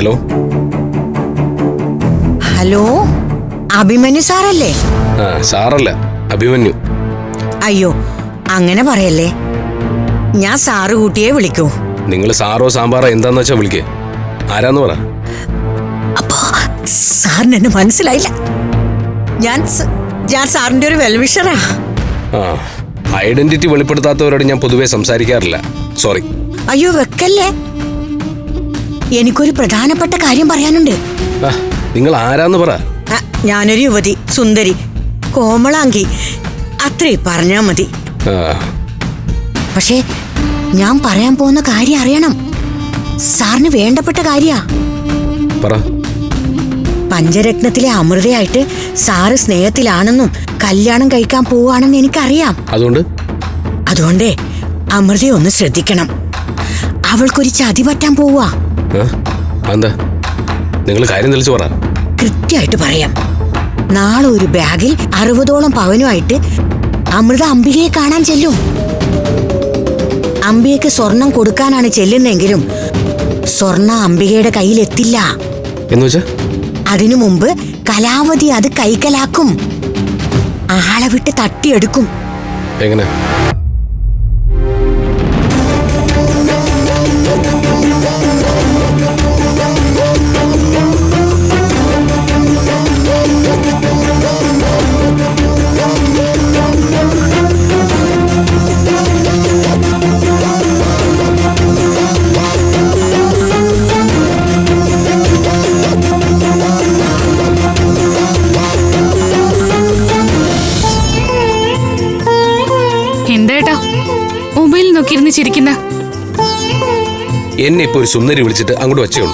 Hello hello, Abhimanyu സാറല്ലേ? ആ സാറല്ല, അഭിമന്യു. അയ്യോ അങ്ങനെ പറയല്ലേ, ഞാൻ സാറ് കൂട്ടിയെ വിളിക്കൂ. നിങ്ങൾ സാറോ സാമ്പാറോ എന്താന്ന് വെച്ചാ വിളിക്കേ. ആരാന്ന് പറ. അപ്പോ സാറിന് എന്നെ മനസ്സിലായില്ല. ഞാൻ സാറിന്റെ ഒരു വെൽവിഷറാ. ആ ഐഡന്റിറ്റി വെളിപ്പെടുത്താത്തവരോട് ഞാൻ പൊതുവെ സംസാരിക്കാറില്ല. സോറി. അയ്യോ വെക്കല്ലേ, എനിക്കൊരു പ്രധാനപ്പെട്ട കാര്യം പറയാനുണ്ട്. നിങ്ങൾ ആരാന്ന് പറ. ഞാനൊരു യുവതി, സുന്ദരി, കോമളാംഗി, അത്രേ പറഞ്ഞാ മതി. പക്ഷേ ഞാൻ പറയാൻ പോകുന്ന കാര്യം അറിയണം. സാറിന് വേണ്ടപ്പെട്ട കാര്യാ. പഞ്ചരത്നത്തിലെ അമൃതയായിട്ട് സാറ് സ്നേഹത്തിലാണെന്നും കല്യാണം കഴിക്കാൻ പോവാണെന്ന് എനിക്കറിയാം. അതുകൊണ്ടേ അമൃതയെ ഒന്ന് ശ്രദ്ധിക്കണം. അവൾക്കൊരു ചതി പറ്റാൻ പോവാ. കൃത്യമായിട്ട് പറയാം. നാളെ ഒരു ബാഗിൽ 60ഓളം പവനുമായിട്ട് അമൃത അംബികയെ കാണാൻ ചെല്ലും. അംബികയ്ക്ക് സ്വർണം കൊടുക്കാനാണ് ചെല്ലുന്നെങ്കിലും സ്വർണ്ണ അംബികയുടെ കയ്യിലെത്തില്ല. അതിനു മുമ്പ് കലാവതി അത് കൈക്കലാക്കും. ആളെ വിട്ട് തട്ടിയെടുക്കും. എങ്ങനെ? എന്നെ ഇപ്പൊ ഒരു സുന്ദരി വിളിച്ചിട്ട് അങ്ങോട്ട് വച്ചോളൂ.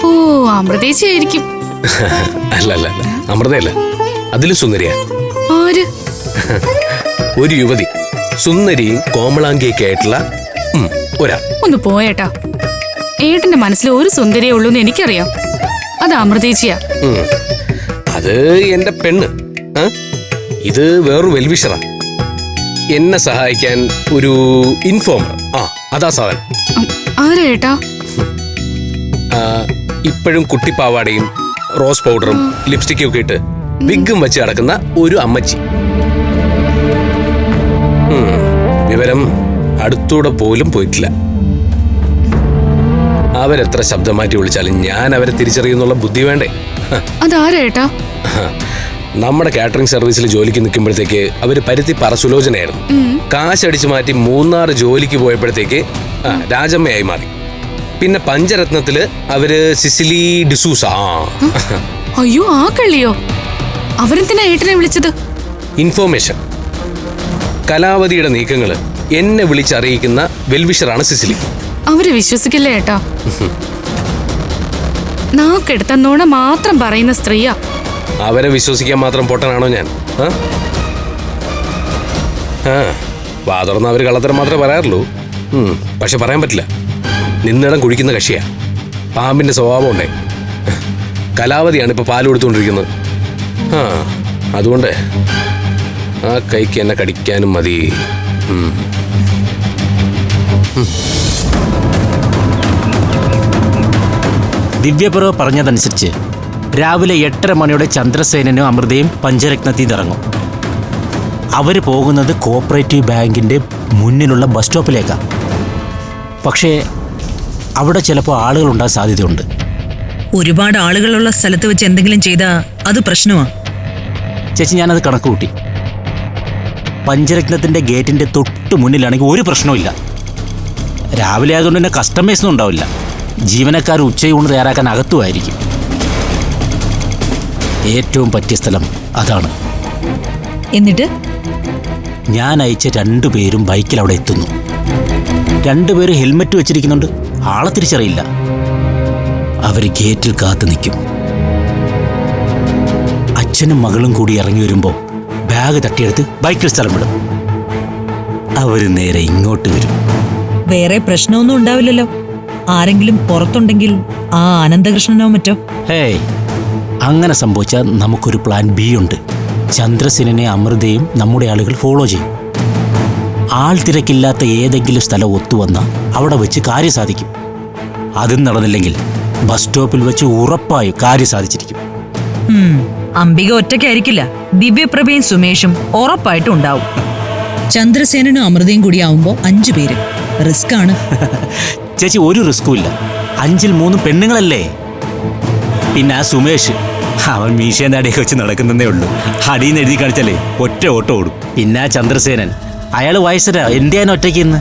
ഓ അമൃതേച്ചിയായിരിക്കും. അല്ല അല്ല അല്ല, അമൃതയല്ല, അതിലും സുന്ദരിയാ. ആര്? ഒരു യുവതി, സുന്ദരിയും കോമളാംഗിയൊക്കെ ആയിട്ടുള്ള ഒരാ. ഒന്ന് പോയേട്ടാ, ഏട്ടന്റെ മനസ്സിൽ ഒരു സുന്ദരിയേ ഉള്ളൂ എന്ന് എനിക്കറിയാം. അത് അമൃതേച്ചിയാ. അത് എന്റെ പെണ്ണ്. ഇത് വേറൊരു വെൽവിഷറാ. എന്നെ സഹായിക്കാൻ ഒരു ഇൻഫോമർ. അതാ സാധനം. ആരേട്ടാ? ഇപ്പോഴും കുട്ടിപ്പാവാടയും റോസ് പൗഡറും ലിപ്സ്റ്റിക്കും ഒക്കെ ഇട്ട് വിഗും വെച്ച് കിടക്കുന്ന ഒരു അമ്മച്ചി. വിവരം അടുത്തൂടെ പോലും പോയിട്ടില്ല. അവരെത്ര ശബ്ദം മാറ്റി വിളിച്ചാലും ഞാൻ അവരെ തിരിച്ചറിയുന്നുള്ള ബുദ്ധി വേണ്ടേ? അതാരേട്ടാ? നമ്മുടെ കാറ്ററിംഗ് സർവീസിൽ ജോലിക്ക് നിൽക്കുമ്പോഴത്തേക്ക് അവര് പരുത്തിപ്പാറ സുലോചനയായിരുന്നു. കാശടിച്ചു മാറ്റി മൂന്നാർ ജോലിക്ക് പോയപ്പോഴത്തേക്ക് രാജമ്മയായി മാറി. പിന്നെ പഞ്ചരത്നത്തില് അവര് സിസിലി ഡിസൂസ. അയ്യോ ആ കള്ളിയോ? അവരെന്തിനാ ഏട്ടനെ വിളിച്ചത്? ഇൻഫോർമേഷൻ. കലാവതിയുടെ നീക്കങ്ങള് എന്നെ വിളിച്ചറിയിക്കുന്ന വെൽവിഷറാണ് സിസിലി. അവര് വിശ്വസിക്കില്ലേ ഏട്ടാ? നാക്കെടുത്ത നുണ മാത്രം പറയുന്ന സ്ത്രീയാ. അവരെ വിശ്വസിക്കാൻ മാത്രം പൊട്ടനാണോ ഞാൻ? വാതുറന്ന് അവര് കള്ളത്തരം മാത്രമേ പറയാറുള്ളൂ. പക്ഷെ പറയാൻ പറ്റില്ല. നിന്നിടം കുഴിക്കുന്ന കക്ഷിയാ. പാമ്പിന്റെ സ്വഭാവം ഉണ്ടേ. കലാവതിയാണ് ഇപ്പൊ പാല് കൊടുത്തുകൊണ്ടിരിക്കുന്നത്. അതുകൊണ്ട് ആ കൈക്ക് എന്നെ കടിക്കാനും മതി. ദിവ്യപ്രഭ പറഞ്ഞതനുസരിച്ച് രാവിലെ 8:30 മണിയോടെ ചന്ദ്രസേനനും അമൃതയും പഞ്ചരത്നത്തിൽ ഇറങ്ങും. അവർ പോകുന്നത് കോഓപ്പറേറ്റീവ് ബാങ്കിൻ്റെ മുന്നിലുള്ള ബസ് സ്റ്റോപ്പിലേക്കാണ്. പക്ഷേ അവിടെ ചിലപ്പോൾ ആളുകളുണ്ടാകാൻ സാധ്യതയുണ്ട്. ഒരുപാട് ആളുകളുള്ള സ്ഥലത്ത് വെച്ച് എന്തെങ്കിലും ചെയ്താൽ അത് പ്രശ്നമാണ്. ചേച്ചി, ഞാനത് കണക്ക് കൂട്ടി. പഞ്ചരത്നത്തിൻ്റെ ഗേറ്റിൻ്റെ തൊട്ട് മുന്നിലാണെങ്കിൽ ഒരു പ്രശ്നവും. രാവിലെ ആയതുകൊണ്ട് തന്നെ കസ്റ്റമേഴ്സൊന്നും ഉണ്ടാവില്ല. ജീവനക്കാർ ഉച്ചയൂണ് തയ്യാറാക്കാൻ അകത്തുമായിരിക്കും. ഏറ്റവും പറ്റിയ സ്ഥലം അതാണ്. എന്നിട്ട് ഞാൻ അയച്ച 2 പേരും ബൈക്കിൽ അവിടെ എത്തുന്നു. 2 പേര് ഹെൽമെറ്റ് വെച്ചിരിക്കുന്നുണ്ട്. ആളെ തിരിച്ചറിയില്ല. അവർ ഗേറ്റിൽ കാത്തു നിൽക്കും. അച്ഛനും മകളും കൂടി ഇറങ്ങി വരുമ്പോൾ ബാഗ് തട്ടിയെടുത്ത് ബൈക്കിൽ സ്ഥലം വിടും. അവർ നേരെ ഇങ്ങോട്ട് വരും. വേറെ പ്രശ്നമൊന്നും ഉണ്ടാവില്ലല്ലോ? ആരെങ്കിലും പുറത്തുണ്ടെങ്കിൽ ആ അനന്തകൃഷ്ണനോ മറ്റോ? ഹേയ്, അങ്ങനെ സംഭവിച്ചാൽ നമുക്കൊരു പ്ലാൻ ബി ഉണ്ട്. ചന്ദ്രസേനനെ അമൃതയും നമ്മുടെ ആളുകൾ ഫോളോ ചെയ്യും. ആൾ തിരക്കില്ലാത്ത ഏതെങ്കിലും സ്ഥലം ഒത്തുവന്നാൽ അവിടെ വെച്ച് കാര്യം സാധിക്കും. അതും നടന്നില്ലെങ്കിൽ ബസ് സ്റ്റോപ്പിൽ വെച്ച് ഉറപ്പായും കാര്യം സാധിച്ചിരിക്കും. അംബിക ഒറ്റയ്ക്കായിരിക്കില്ല, ദിവ്യപ്രഭയും സുമേഷും ഉറപ്പായിട്ടും ഉണ്ടാവും. ചന്ദ്രസേനനും അമൃതയും കൂടി ആവുമ്പോ 5 പേര്, റിസ്ക് ആണ്. ചേച്ചി ഒരു റിസ്കും ഇല്ല, 5ൽ 3 പെണ്ണുങ്ങളല്ലേ. പിന്നെ ആ സുമേഷ്, അവൻ മീശയും താടിയൊക്കെ വെച്ച് നടക്കുന്നതേ ഉള്ളൂ. അടിയെന്ന് എഴുതി കാണിച്ചാലേ ഒറ്റ ഓട്ടം ഓടും. പിന്നെ ആ ചന്ദ്രസേനൻ, അയാൾ വയസ്സരാ, എന്തിനാണ് ഒറ്റയ്ക്ക് ഇന്ന്?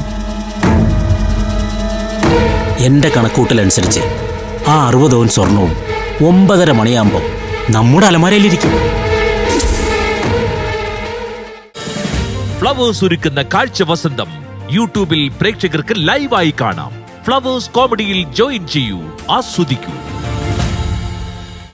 എന്റെ കണക്കൂട്ടലനുസരിച്ച് ആ 60 പവൻ സ്വർണവും 9:30 മണിയാകുമ്പോൾ നമ്മുടെ അലമാരയിലിരിക്കും. ഫ്ലവേഴ്സ് ഒരുക്കുന്ന കാഴ്ച വസന്തം യൂട്യൂബിൽ പ്രേക്ഷകർക്ക് ലൈവായി കാണാം. ഫ്ലവേഴ്സ് കോമഡിയിൽ ജോയിൻ ചെയ്യൂ, ആസ്വദിക്കൂ.